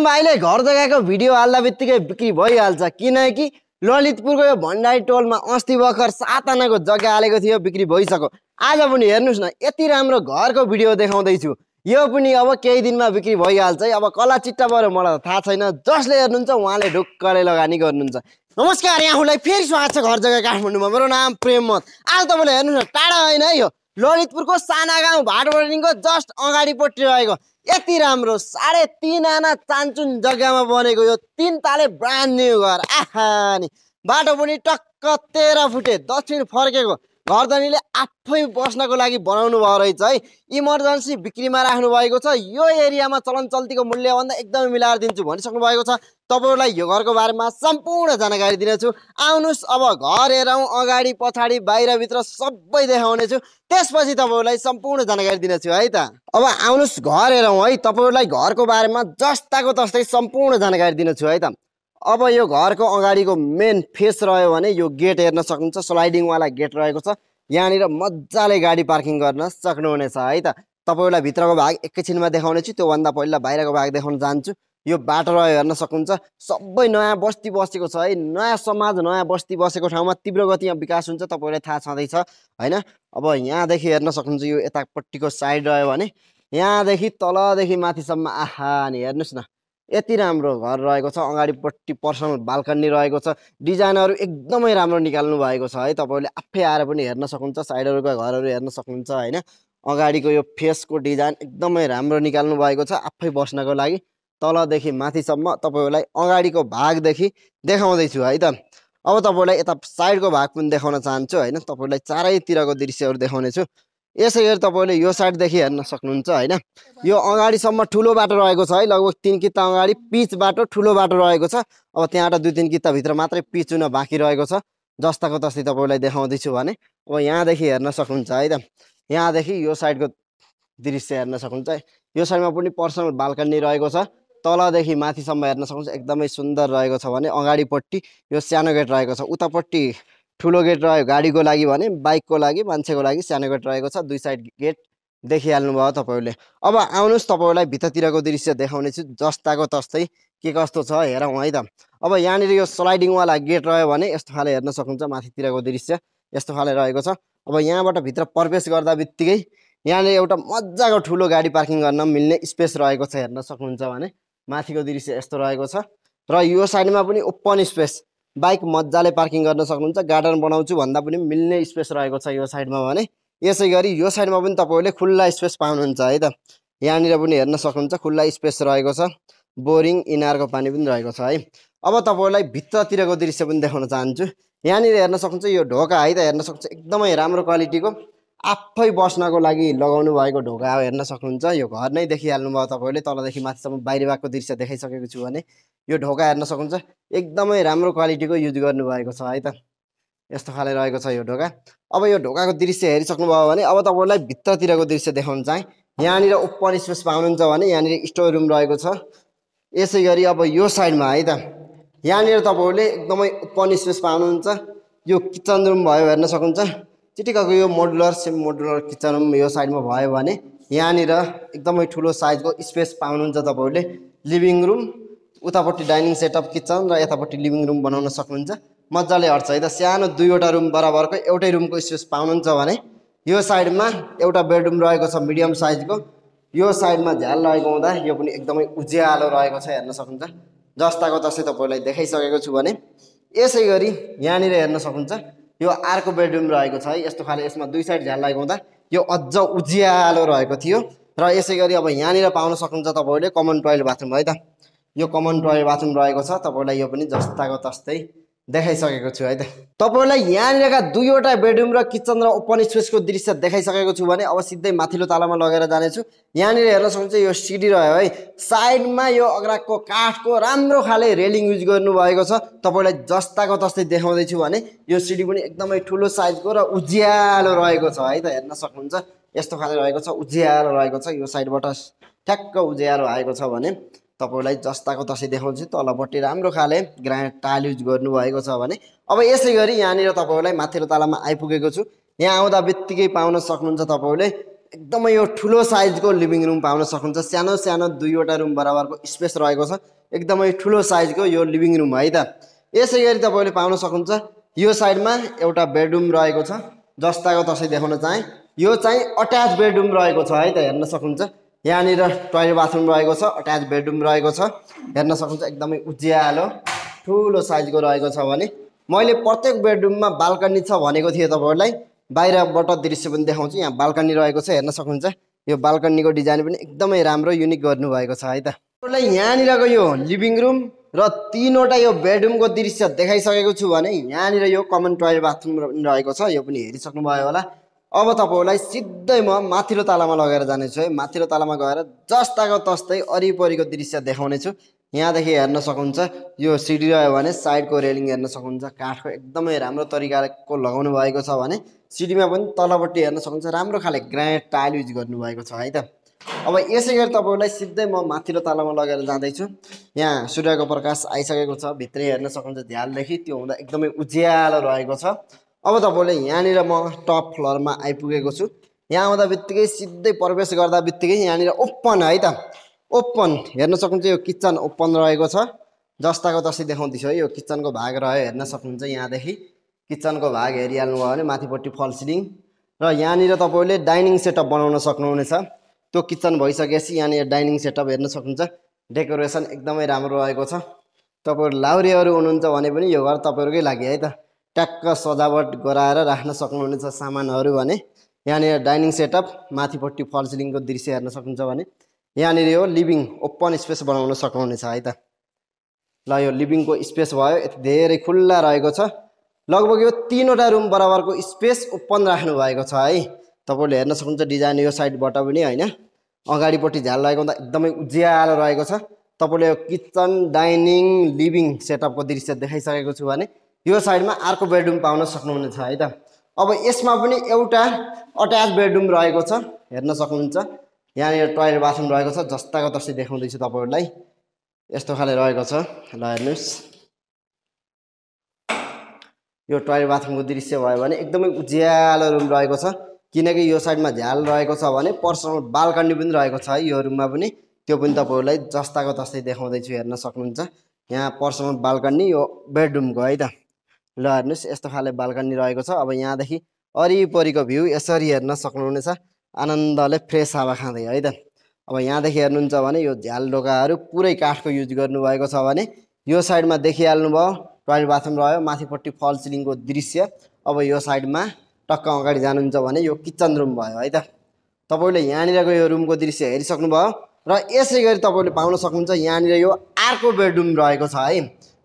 विक्रम भाइले घर जग्गाको भिडियो हाल्दा बित्तिकै बिक्री भइहाल्छ किनकि ललितपुरको यो भण्डारी टोलमा अस्ति भर्खर 7 आनाको जग्गा हालेको थियो बिक्री भइसक्यो। आज पनि हेर्नुस् न यति राम्रो घरको भिडियो देखाउँदै छु। यो पनि अब केही दिनमा बिक्री भइहाल्छ है। अब कला चिट्टा भयो मलाई थाहा छैन, जसले हेर्नुहुन्छ उहाँले ढुक्कले लगानी गर्नुहुन्छ। नमस्कार यहाँलाई फेरि स्वागत छ घर जग्गा काठमाडौँमा। मेरो नाम प्रेममत। आज तपाईले हेर्नुस् न टाढा हैन है, यो ललितपुरको साना गाउँ भाटबर्डिङको जस्ट अगाडिपट्टि रहेको यति राम्रो 3.5 आना चान्चुन जग्गामा बनेको यो 3 ताले ब्रान्ड न्यू घर। आहा नि बाटो पनि टक्क 13 फुटे दक्षिण फर्केको घरधनीले आफै बस्नको लागि बनाउनु भयो रहेछ है। इमर्जेन्सी बिक्रीमा राख्नु भएको छ। यो एरियामा चलन चल्तीको मूल्य भन्दा एकदमै मिलाएर दिन्छु भनिसक्नु भएको छ। तपाईहरुलाई यो घरको बारेमा सम्पूर्ण जानकारी दिनेछु। आउनुस् अब घर हेरौँ, अगाडि पछाडि बाहिर भित्र सबै देखाउने छु। त्यसपछि तपाईहरुलाई सम्पूर्ण जानकारी दिनेछु है त। अब आउनुस् घर हेरौँ है। तपाईहरुलाई घरको बारेमा जस्ताको तस्तै सम्पूर्ण जानकारी दिनेछु है त। अब यो घरको अगाडिको मेन फेस रह्यो भने यो गेट हेर्न सक्नुहुन्छ, स्लाइडिङ वाला गेट रहेको छ। यहाँनिर मजाले गाडी पार्किङ गर्न सक्नुहुनेछ है त। तपाईहरुलाई भित्रको भाग एकैछिनमा देखाउने छु, त्यो भन्दा पहिला बाहिरको भाग देखाउन चाहन्छु। यो बाटो रह्यो हेर्न सक्नुहुन्छ, सबै नयाँ बस्ती बसेको छ है। नयाँ समाज नयाँ बस्ती बसेको ठाउँमा तीव्र गतिमा विकास हुन्छ, तपाईहरुलाई थाहा छँदैछ हैन। अब यहाँदेखि हेर्न सक्नुहुन्छ यो यतापट्टिको साइड रह्यो भने यहाँदेखि तलदेखि माथिसम्म आहा नि हेर्नुस् न यति राम्रो घर रहेको छ। अगाडिपट्टि पर्सनल बाल्कनी रहेको छ। डिजाइनहरु एकदमै राम्रो निकाल्नु भएको छ है। तपाईहरुले आफै आएर पनि हेर्न सक्नुहुन्छ, साइडहरुको घरहरु हेर्न सक्नुहुन्छ हैन। अगाडिको यो फेसको डिजाइन एकदमै राम्रो निकाल्नु भएको छ आफै बस्नको लागि। तलदेखि माथिसम्म तपाईहरुलाई अगाडिको भागदेखि देखाउँदै छु है त। अब तपाईहरुलाई यता साइडको भाग पनि देखाउन चाहन्छु हैन। तपाईहरुलाई चारैतिरको दृश्यहरु देखाउने छु। यसैगरी तपाईहरुले यो साइडदेखि हेर्न सक्नुहुन्छ हैन। यो अगाडिसम्म ठुलो बाटो रहेको छ है। लगभग 3 किता अगाडि पिच बाटो ठुलो बाटो रहेको छ। अब त्यहाँबाट 2-3 किता भित्र मात्रै पिच हुन बाँकी रहेको छ। जस्ताको तस्तै तपाईहरुलाई देखाउँदै छु भने अब यहाँदेखि हेर्न सक्नुहुन्छ है त। यहाँदेखि यो साइडको दृश्य हेर्न सक्नुहुन्छ। यो साइडमा पनि पर्सनल बाल्कनी रहेको छ। तलदेखि माथिसम्म हेर्न सक्नुहुन्छ एकदमै सुन्दर रहेको छ भने अगाडिपट्टि यो सानो गेट रहेको छ। उतापट्टि ठुलो गेट रह्यो गाडीको लागि भने बाइकको लागि मान्छेको लागि सानो गेट रहेको छ। दुई साइड गेट देखिहाल्नु भयो तपाईहरुले। अब आउनुस् तपाईहरुलाई भित्रतिरको दृश्य देखाउने छु जस्ताको तस्तै के कस्तो छ हेरौँ है त। अब यहाँनिर यो स्लाइडिङ वाला गेट रह्यो भने यस्तो खाले हेर्न सक्नुहुन्छ, माथितिरको दृश्य यस्तो खाले रहेको छ। अब यहाँबाट भित्र प्रवेश गर्दा बित्तिकै यहाँनिर एउटा मजाको ठुलो गाडी पार्किङ गर्न मिल्ने स्पेस रहेको छ हेर्न सक्नुहुन्छ भने माथिको दृश्य यस्तो रहेको छ। र यो साइडमा पनि ओपन स्पेस बाइक मजाले पार्किङ गर्न सक्नुहुन्छ। गार्डन बनाउँछु भन्दा पनि मिल्ने स्पेस रहेको छ यो साइडमा भने। यसैगरी यो साइडमा पनि तपाईहरुले खुल्ला स्पेस पाउनुहुन्छ है त। यहाँनिर पनि हेर्न सक्नुहुन्छ खुल्ला स्पेस रहेको छ। बोरिङ इनारको पानी पनि रहेको छ है। अब तपाईहरुलाई भित्रतिरको दृश्य पनि देखाउन चाहन्छु। यहाँनिर हेर्न सक्नुहुन्छ यो ढोका है त। हेर्न सक्नुहुन्छ एकदमै राम्रो क्वालिटीको आफै बस्नको लागि लगाउनु भएको ढोका हो हेर्न सक्नुहुन्छ। यो घर नै देखिहाल्नु भयो तपाईहरुले। तलदेखि माथिसम्म बाहिर भागको दृश्य देखाइसकेको छु भने यो ढोका हेर्न सक्नुहुन्छ एकदमै राम्रो क्वालिटीको युज गर्नु भएको छ है त। यस्तो खाले रहेको छ यो ढोका। अब यो ढोकाको दृश्य हेरिसक्नु भयो भने अब तपाईहरुलाई भित्रतिरको दृश्य देखाउन चाहे। यहाँनिर ओपन स्पेस पाउनुहुन्छ भने यहाँनिर स्टोर रुम रहेको छ। यसैगरी अब यो साइडमा है त यहाँनिर तपाईहरुले एकदमै ओपन स्पेस पाउनुहुन्छ। यो किचन रुम भयो हेर्न सक्नुहुन्छ। चिटिकको यो modular semi modular kitchen room यो साइडमा भयो भने यहाँनिर एकदमै ठुलो साइजको स्पेस पाउनुहुन्छ तपाईहरुले। लिभिङ रुम उतापट्टि डाइनिङ सेटअप किचन र यतापट्टि लिभिङ रुम बनाउन सक्नुहुन्छ। मजाले अट्छ है त। सानो 2वटा रुम बराबरको एउटै रुमको स्पेस पाउनुहुन्छ भने यो साइडमा एउटा बेडरुम रहेको छ मिडियम साइजको। यो साइडमा झ्याल रहेको हुँदा यो पनि एकदमै उज्यालो रहेको छ हेर्न सक्नुहुन्छ। जस्ताको तस्तै तपाईहरुलाई देखाइसकेको छु भने यसैगरी यहाँनिर हेर्न सक्नुहुन्छ यो अर्को बेडरुम रहेको छ है। यस्तो खाले यसमा 2 साइड झ्याल रहेको हुँदा यो अझ उज्यालो रहेको थियो। र यसैगरी अब यहाँनिर पाउन सक्नुहुन्छ तपाईहरुले कमन टोयलेट बाथरुम है त। यो कमन टोयलेट बाथरुम रहेको छ। तपाईहरुलाई यो पनि जस्ताको तस्तै देखाइसकेको छु है त। तपाईहरुलाई यहाँनिरका 2वटा बेडरुम र किचन र ओपन स्पेसको दृश्य देखाइसकेको छु भने अब सिधै माथिल्लो तलामा लगेर जानेछु। यहाँनिर हेर्न सक्नुहुन्छ यो सिडी रह्यो है। साइडमा यो अग्राको काठको राम्रो खाले रेलिङ युज गर्नु भएको छ। तपाईहरुलाई जस्ताको तस्तै देखाउँदै छु भने यो सिडी पनि एकदमै ठुलो साइजको र उज्यालो रहेको छ है त। हेर्न सक्नुहुन्छ यस्तो खाले रहेको छ, उज्यालो रहेको छ। यो साइडबाट ठ्याक्क उज्यालो आएको छ भने तपाईहरुलाई जस्ताको तस्तै देखाउँछु। तलपट्टि राम्रो खाले ग्रानाइट टाइल युज गर्नु भएको छ भने अब यसैगरी यहाँनिर तपाईहरुलाई माथिल्लो तलामा आइपुगेको छु। यहाँ आउँदा बित्तिकै पाउन सक्नुहुन्छ तपाईहरुले एकदमै यो ठुलो साइजको लिभिङ रुम पाउन सक्नुहुन्छ। सानो सानो दुईवटा रुम बराबरको स्पेस रहेको छ। एकदमै ठुलो साइजको यो लिभिङ रुम है त। यसै गरी तपाईँले पाउन सक्नुहुन्छ यो साइडमा एउटा बेडरुम रहेको छ। जस्ताको तसै देखाउन चाहे यो चाहिँ अट्याच बेडरुम रहेको छ है त। हेर्न सक्नुहुन्छ यहाँनिर टोयलेट बाथरुम रहेको छ, अट्याच बेडरुम रहेको छ। हेर्न सक्नुहुन्छ एकदमै उज्यालो ठुलो साइजको रहेको छ भने मैले प्रत्येक बेडरुममा बाल्कनी छ भनेको थिएँ तपाईँहरूलाई। बाहिरबाट दृश्य पनि देखाउँछु। यहाँ बाल्कनी रहेको छ। हेर्न सक्नुहुन्छ यो बाल्कनीको डिजाइन पनि एकदमै राम्रो युनिक गर्नुभएको छ है त। तपाईँलाई यहाँनिरको यो लिभिङ रुम र तीनवटा यो बेडरुमको दृश्य देखाइसकेको छु भने यहाँनिर यो कमन टोयलेट बाथरुम रहेको छ। यो पनि हेरिसक्नुभयो होला। अब तपाईँहरूलाई सिधै म माथिल्लो तलामा लगेर जानेछु है। माथिल्लो तलामा गएर जस्ताको तस्तै वरिपरिको दृश्य देखाउने छु। यहाँदेखि हेर्न सक्नुहुन्छ यो सिडी रह्यो भने साइडको रेलिङ हेर्न सक्नुहुन्छ काठको एकदमै राम्रो तरिकाको लगाउनु भएको छ भने सिडीमा पनि तलपट्टि हेर्न सक्नुहुन्छ राम्रो खाले ग्रानाइट टाइल युज गर्नुभएको छ है त। अब यसै गरी तपाईँहरूलाई सिधै म माथिल्लो तलामा लगेर जाँदैछु। यहाँ सूर्यको प्रकाश आइसकेको छ। भित्रै हेर्न सक्नुहुन्छ झ्यालदेखि त्यो हुँदा एकदमै उज्यालो रहेको छ। अब तपाईँले यहाँनिर म टप फ्लोरमा आइपुगेको छु। यहाँ आउँदा बित्तिकै सिधै प्रवेश गर्दा बित्तिकै यहाँनिर ओपन है त। ओपन हेर्न सक्नुहुन्छ यो किचन ओपन रहेको छ। जस्ताको तस्तै देखाउँदैछु है। यो किचनको भाग रह्यो हेर्न सक्नुहुन्छ। यहाँदेखि किचनको भाग हेरिहाल्नुभयो भने माथिपट्टि फल सिलिङ र यहाँनिर तपाईँले डाइनिङ सेटअप बनाउन सक्नुहुनेछ। त्यो किचन भइसकेपछि यहाँनिर डाइनिङ सेटअप हेर्न सक्नुहुन्छ। डेकोरेसन एकदमै राम्रो रहेको छ। तपाईँहरू लाउरेहरू हुनुहुन्छ भने पनि यो घर तपाईँहरूकै लागि है त। ट्याक्क सजावट गराएर राख्न सक्नुहुनेछ सामानहरू भने यहाँनिर डाइनिङ सेटअप माथिपट्टि फल सिलिङको दृश्य हेर्न सक्नुहुन्छ भने यहाँनिर यो लिभिङ ओपन स्पेस बनाउन सक्नुहुनेछ है त। ल यो लिभिङको स्पेस भयो। यति धेरै खुल्ला रहेको छ। लगभग यो तीनवटा रुम बराबरको स्पेस ओपन राख्नु भएको छ है। तपाईँले हेर्न सक्नुहुन्छ डिजाइन यो साइडबाट पनि होइन अगाडिपट्टि झ्याल रहेको हुँदा एकदमै उज्यालो रहेको छ। तपाईँले यो किचन डाइनिङ लिभिङ सेटअपको दृश्य देखाइसकेको छु भने यो साइडमा अर्को बेडरुम पाउन सक्नुहुनेछ है त। अब यसमा पनि एउटा अट्याच बेडरुम रहेको छ। हेर्न सक्नुहुन्छ यहाँनिर टोयलेट बाथरुम रहेको छ। जस्ताको तस्तै देखाउँदैछु तपाईँहरूलाई। यस्तो खाले रहेको छ। ल हेर्नुहोस् यो टोयलेट बाथरुमको दृश्य भयो भने एकदमै उज्यालो रुम रहेको छ। किनकि यो साइडमा झ्याल रहेको छ भने पर्सनल बाल्कनी पनि रहेको छ है यो रुममा पनि। त्यो पनि तपाईँहरूलाई जस्ताको तस्तै देखाउँदैछु। हेर्न सक्नुहुन्छ यहाँ पर्सनल बाल्कनी यो बेडरुमको है त। ल हेर्नुहोस् यस्तो खाले बाल्कनी रहेको छ। अब यहाँदेखि वरिपरिको भ्यू यसरी हेर्न सक्नुहुनेछ आनन्दले फ्रेस हावा खाँदै है त। अब यहाँदेखि हेर्नुहुन्छ भने यो झ्याल ढोकाहरू पुरै काठको युज गर्नुभएको छ भने यो साइडमा देखिहाल्नुभयो टोयलेट बाथरुम रह्यो माथिपट्टि फल सिलिङको दृश्य। अब यो साइडमा टक्क अगाडि जानुहुन्छ भने यो किचन रुम भयो है त। तपाईँले यहाँनिरको यो रुमको दृश्य हेरिसक्नुभयो र यसै गरी तपाईँले पाउन सक्नुहुन्छ यहाँनिर यो अर्को बेडरुम रहेको छ है।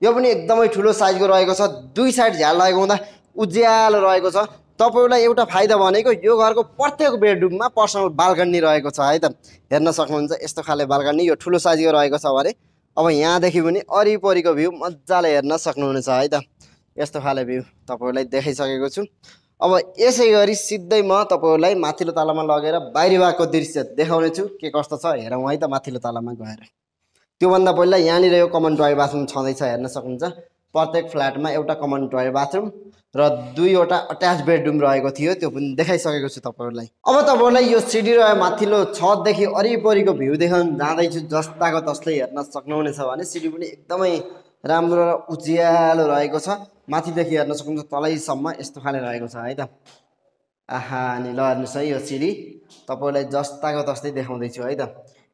यो पनि एकदमै ठुलो साइजको रहेको छ। दुई साइड झ्याल रहेको हुँदा उज्यालो रहेको छ। तपाईँलाई एउटा फाइदा भनेको यो घरको प्रत्येक बेडरुममा पर्सनल बाल्कनी रहेको छ है त। हेर्न सक्नुहुन्छ यस्तो खाले बाल्कनी यो ठुलो साइजको रहेको छ भने अब यहाँदेखि पनि वरिपरिको भ्यू मजाले हेर्न सक्नुहुनेछ है त। यस्तो खाले भ्यू तपाईँहरूलाई देखाइसकेको छु। अब यसै गरी सिधै म तपाईँहरूलाई माथिल्लो तलामा लगेर बाहिरी भागको दृश्य देखाउने छु के कस्तो छ हेरौँ है त माथिल्लो तलामा गएर। त्योभन्दा पहिला यहाँनिर यो कमन टोयलेट बाथरुम छँदैछ। हेर्न सक्नुहुन्छ प्रत्येक फ्ल्याटमा एउटा कमन टोयलेट बाथरुम र दुईवटा अट्याच बेडरुम रहेको थियो। त्यो पनि देखाइसकेको छु तपाईँहरूलाई। अब तपाईँहरूलाई यो सिडी रह्यो माथिल्लो छतदेखि वरिपरिको भ्यू देखाउन जाँदैछु। जस्ताको तस्तै हेर्न सक्नुहुनेछ भने सिडी पनि एकदमै राम्रो र उज्यालो रहेको छ। माथिदेखि हेर्न सक्नुहुन्छ तलैसम्म यस्तो खाले रहेको छ है त। आहा अनि ल हेर्नुहोस् है यो सिडी तपाईँलाई जस्ताको तस्तै देखाउँदैछु है त।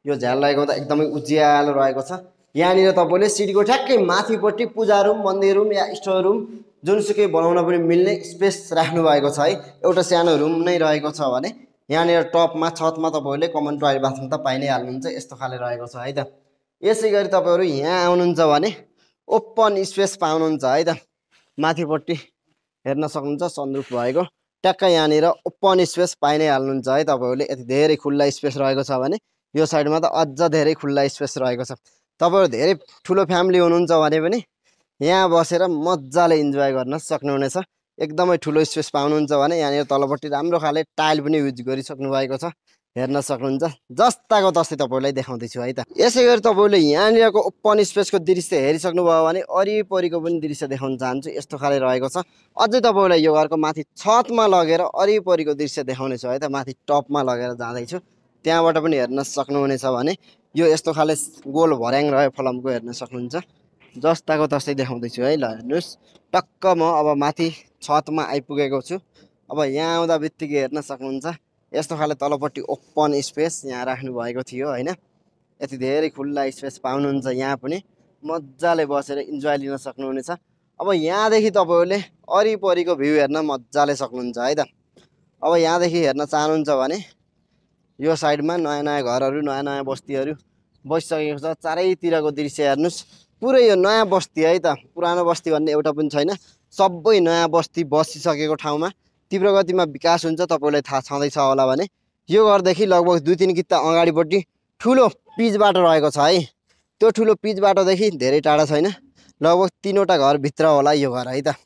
यो झ्याल रहेको त एकदमै उज्यालो रहेको छ। यहाँनिर तपाईँले सिडीको ठ्याक्कै माथिपट्टि पूजा रुम मन्दिर रुम या स्टोर रुम जुनसुकै बनाउन पनि मिल्ने स्पेस राख्नु भएको छ है। एउटा सानो रुम नै रहेको छ भने यहाँनिर टपमा छतमा तपाईँहरूले कमन टोयलेट बाथरुम त पाइ नै हाल्नुहुन्छ। यस्तो खाले रहेको छ है त। यसै गरी तपाईँहरू यहाँ आउनुहुन्छ भने ओपन स्पेस पाउनुहुन्छ है त। माथिपट्टि हेर्न सक्नुहुन्छ सनरुफ भएको ट्याक्क यहाँनिर ओपन स्पेस पाइ नै हाल्नुहुन्छ है तपाईँहरूले। यति धेरै खुल्ला स्पेस रहेको छ भने यो साइडमा त अझ धेरै खुल्ला स्पेस रहेको छ। तपाईँहरू धेरै ठुलो फ्यामिली हुनुहुन्छ भने पनि यहाँ बसेर मजाले इन्जोय गर्न सक्नुहुनेछ। एकदमै ठुलो स्पेस पाउनुहुन्छ भने यहाँनिर तलपट्टि राम्रो खाले टाइल पनि युज गरिसक्नु भएको छ। हेर्न सक्नुहुन्छ। जस्ताको तस्तै तपाईँलाई देखाउँदैछु है त। यसै गरी तपाईँले यहाँनिरको ओपन स्पेसको दृश्य हेरिसक्नुभयो भने वरिपरिको पनि दृश्य देखाउन चाहन्छु। यस्तो खाले रहेको छ। अझै तपाईँलाई यो घरको माथि छतमा लगेर वरिपरिको दृश्य देखाउनेछु है त। माथि टपमा लगेर जाँदैछु, त्यहाँबाट पनि हेर्न सक्नुहुनेछ भने यो यस्तो खाले गोल भर्याङ रह्यो फलमको हेर्न सक्नुहुन्छ। जस्ताको तस्तै देखाउँदैछु है। ल हेर्नुहोस्, टक्क म अब माथि छतमा आइपुगेको छु। अब यहाँ आउँदा बित्तिकै हेर्न सक्नुहुन्छ यस्तो खाले तलपट्टि ओपन स्पेस यहाँ राख्नु भएको थियो हैन। यति धेरै खुल्ला स्पेस पाउनुहुन्छ। यहाँ पनि मजाले बसेर इन्जोय लिन सक्नुहुनेछ। अब यहाँदेखि तपाईँहरूले वरिपरिको भ्यू हेर्न मजाले सक्नुहुन्छ है त। अब यहाँदेखि हेर्न चाहनुहुन्छ भने यो साइडमा नयाँ नयाँ घरहरू, नयाँ नयाँ बस्तीहरू बसिसकेको छ। चारैतिरको दृश्य हेर्नुहोस्, पुरै यो नयाँ बस्ती है त। पुरानो बस्ती भन्ने एउटा पनि छैन, सबै नयाँ बस्ती बसिसकेको ठाउँमा तीव्र गतिमा विकास हुन्छ। तपाईँलाई थाहा छँदैछ होला भने यो घरदेखि लगभग 2-3 किता अगाडिपट्टि ठुलो पिच बाटो रहेको छ है। त्यो ठुलो पिच बाटोदेखि धेरै टाढा छैन, लगभग 3वटा घरभित्र होला यो घर है त।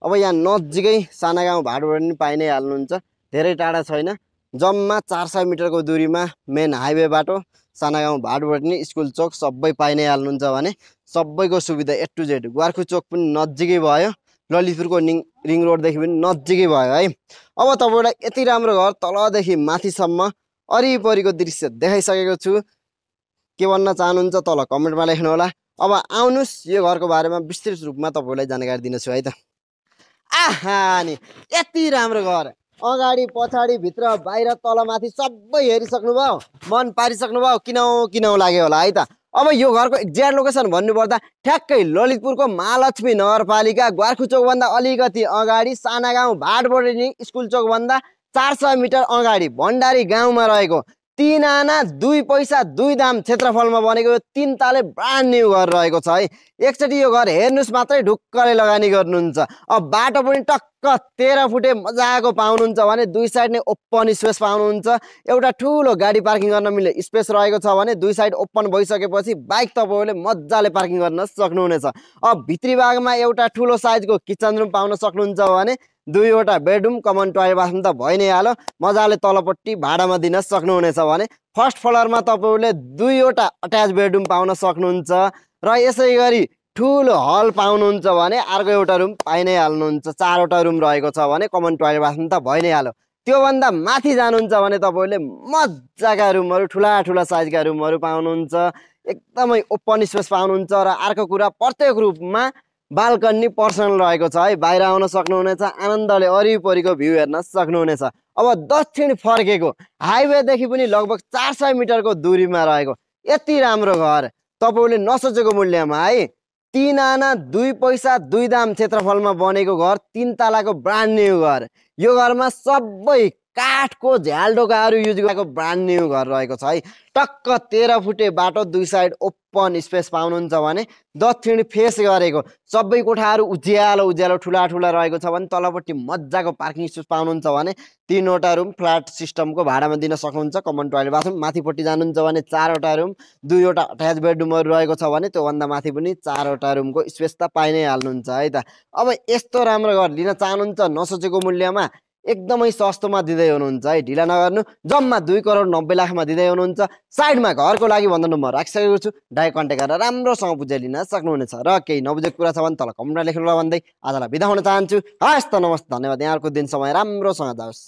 अब यहाँ नजिकै साना गाउँ भाडुबाट पनि पाइ नै हाल्नुहुन्छ। धेरै टाढा छैन, जम्मा 400 मिटरको दूरीमा मेन हाइवे बाटो, साना गाउँ भाडुबाट नि स्कुल चोक सबै पाइ नै हाल्नुहुन्छ भने सबैको सुविधा A to Z। ग्वारखु चोक पनि नजिकै भयो, ललितपुरको रिङ रोडदेखि पनि नजिकै भयो है। अब तपाईँलाई यति राम्रो घर तलदेखि माथिसम्म वरिपरिको दृश्य देखाइसकेको छु। के भन्न चाहनुहुन्छ तल कमेन्टमा लेख्नु होला। अब आउनुहोस् यो घरको बारेमा विस्तृत रूपमा तपाईँलाई जानकारी दिन्छु है त। आहा नि यति राम्रो घर, अगाडि पछाडि भित्र बाहिर तलमाथि सबै हेरिसक्नुभयो, मन पारिसक्नुभयो, किनौ लाग्यो होला है त। अब यो घरको एक्ज्याक्ट लोकेसन भन्नुपर्दा ठ्याक्कै ललितपुरको महालक्ष्मी नगरपालिका ग्वारखु चोकभन्दा अलिकति अगाडि साना गाउँ भाडबोर्डिनी स्कुल चोकभन्दा 400 मिटर अगाडि भण्डारी गाउँमा रहेको 3 आना 2 पैसा 2 दाम क्षेत्रफलमा बनेको 3 ताले ब्रान्ड न्यू घर रहेको छ है। एकचोटि यो घर हेर्नुहोस् मात्रै ढुक्कले लगानी गर्नुहुन्छ। अब बाटो पनि टक्क 13 फुटे मजाको पाउनुहुन्छ भने 2 साइड नै ओपन स्पेस पाउनुहुन्छ। एउटा ठुलो गाडी पार्किङ गर्न मिल्ने स्पेस रहेको छ भने 2 साइड ओपन भइसकेपछि बाइक तपाईँहरूले मजाले पार्किङ गर्न सक्नुहुनेछ। अब भित्री भागमा एउटा ठुलो साइजको किचन रुम पाउन सक्नुहुन्छ भने 2वटा बेडरुम, कमन टोयलेट बाथरुम त भइ नै हाल्यो। मजाले तलपट्टि भाडामा दिन सक्नुहुनेछ भने फर्स्ट फ्लोरमा तपाईँहरूले 2वटा अट्याच बेडरुम पाउन सक्नुहुन्छ र यसै गरी ठुलो हल पाउनुहुन्छ भने अर्को एउटा रुम पाइ नै हाल्नुहुन्छ। 4वटा रुम रहेको छ भने कमन टोयलेट बाथरुम त भइ नै हाल्यो। त्योभन्दा माथि जानुहुन्छ भने तपाईँहरूले मजाका रुमहरू, ठुला साइजका रुमहरू पाउनुहुन्छ। एकदमै ओपन स्पेस पाउनुहुन्छ र अर्को कुरा प्रत्येक रुममा बाल्कनी पर्सनल रहेको छ है। बाहिर आउन सक्नुहुनेछ, आनन्दले वरिपरिको भ्यू हेर्न सक्नुहुनेछ। अब दक्षिण फर्केको हाइवेदेखि पनि लगभग 400 मिटरको दूरीमा रहेको यति राम्रो घर तपाईँले नसोचेको मूल्यमा है। 3 आना 2 पैसा 2 दाम क्षेत्रफलमा बनेको घर, 3 तालाको ब्रान्ड न्यू घर। यो घरमा सबै काठको झ्यालडोकाहरू युज गरेको ब्रान्ड न्यू घर रहेको छ है। टक्क 13 फुटे बाटो, 2 साइड ओपन स्पेस पाउनुहुन्छ भने दक्षिण फेस गरेको सबै कोठाहरू उज्यालो ठुला रहेको छ भने तलपट्टि मजाको पार्किङ स्पेस पाउनुहुन्छ भने 3वटा रुम फ्ल्याट सिस्टमको भाडामा दिन सक्नुहुन्छ। कमन टोयलेट बाथरुम माथिपट्टि जानुहुन्छ भने 4वटा रुम, 2वटा अट्याच बेडरुमहरू रहेको छ भने त्योभन्दा माथि पनि 4वटा रुमको स्पेस त पाइ नै हाल्नुहुन्छ है त। अब यस्तो राम्रो घर लिन चाहनुहुन्छ नसोचेको मूल्यमा एकदमै सस्तोमा दिँदै हुनुहुन्छ है। ढिला नगर्नु, जम्मा 2 करोड 90 लाखमा दिँदै हुनुहुन्छ। साइडमा घरको लागि भन्दा नम्बर राखिसकेको छु, डाइरेक्ट कन्ट्याक्ट गरेर राम्रोसँग बुझाइ लिन सक्नुहुनेछ। र केही नबुझेको कुरा छ भने तल कमेन्टमा लेख्नु होला भन्दै आजलाई बिदा हुन चाहन्छु। हस् त, नमस्ते, धन्यवाद। यहाँहरूको दिन समय राम्रोसँग जाओस्।